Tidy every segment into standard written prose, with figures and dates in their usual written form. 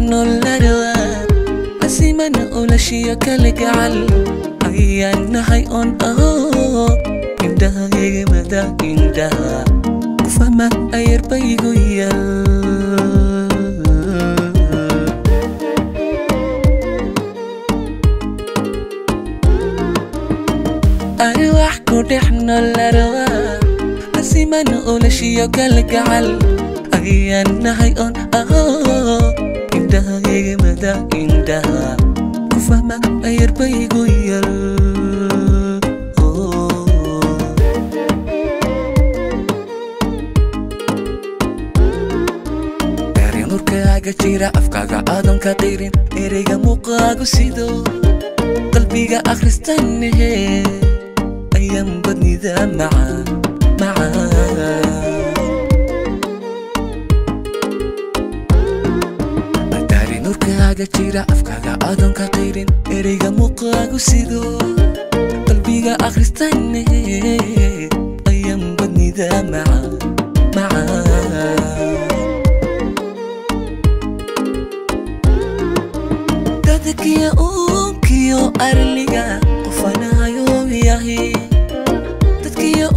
نولروا أسيمنا أولشيا كالجعل أيانا هاي أون إندها يجمدا إندها كفما أير بيجويل أروح كودح نولروا أسيمنا أولشيا كالجعل أيانا هاي أون إندها يجمدا إندها كفما أير بيجويل jira afkaaga aadan ka qirin ereyga muuqaagu sido qalbiga akhristanhe ayaan badnida macaan nurkaaga jira afkaaga aadan ka qirin ereyga muuqaagu sido qalbiga akhristanhe ayaan badnida macaan Dadkiya kiyo arliga qofana yahi Dadkiya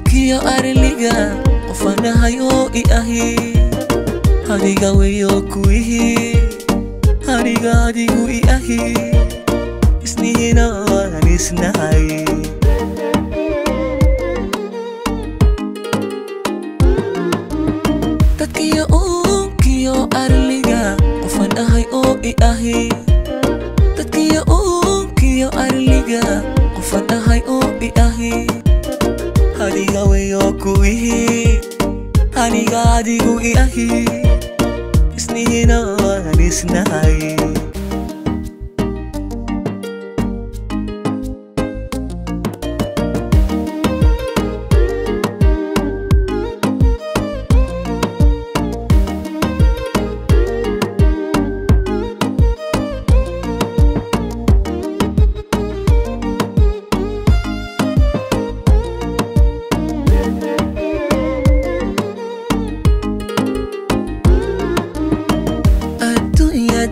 kiyo arliga qofana yahi Haniga weyo kuihi Haniga digu yahi Isnina nisnai Dadkiya kiyo arliga qofana yahi Dadkiya kiyo arliga qofana yahi Haniga weyo kuihi Haniga digu yahi Isnina nisnai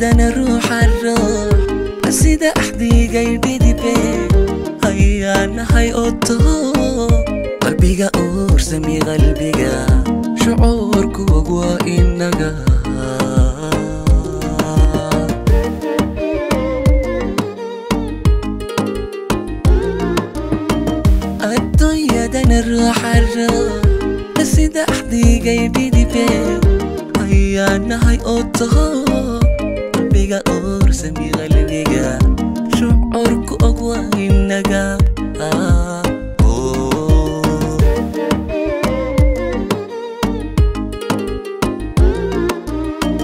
أنا روح الروح أسيد أحدي قلبي دي بي هيا أنا هاي أوتو قلبي قاور سمي قلبي قا شعورك وقوى إنقا الدنيا أنا روح الروح أسيد أحدي قلبي دي بي هيا أنا هاي أوتو قاور سمي قلبيقا شعورك أقوى إنقا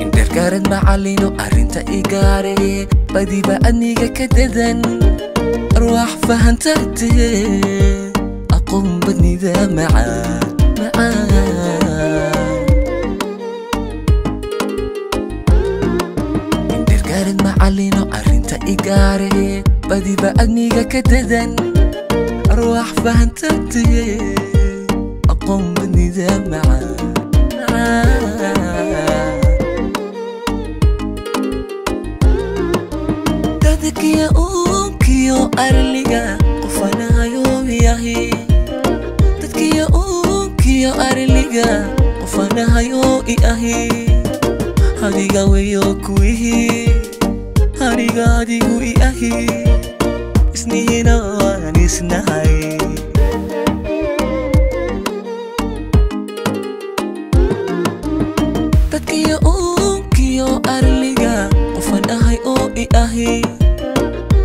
إنتر كارد معالينو أرنتا إيقاري بدي بأنيقا كددن أرواح فهنتاتي أقوم بدني ذا معان معلينو أرنتا إيقاري بدي بأدنيقا كددن أرواح فهنتاتي أقوم بدني ذا معان Dadkiya kiyo arliga qofana yahi Dadkiya kiyo arliga qofana yahi Haniga weyo kuihi Haniga digu yahi Isnina nisnai Dadkiya kiyo arliga qofana yahi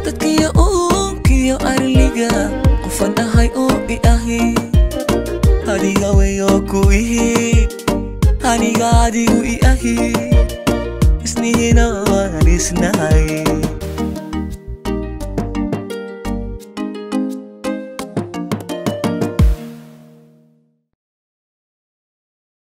Dadkiya kiyo arliga qofana yahi Haniga weyo kuihi Haniga digu yahi Isnina nisnai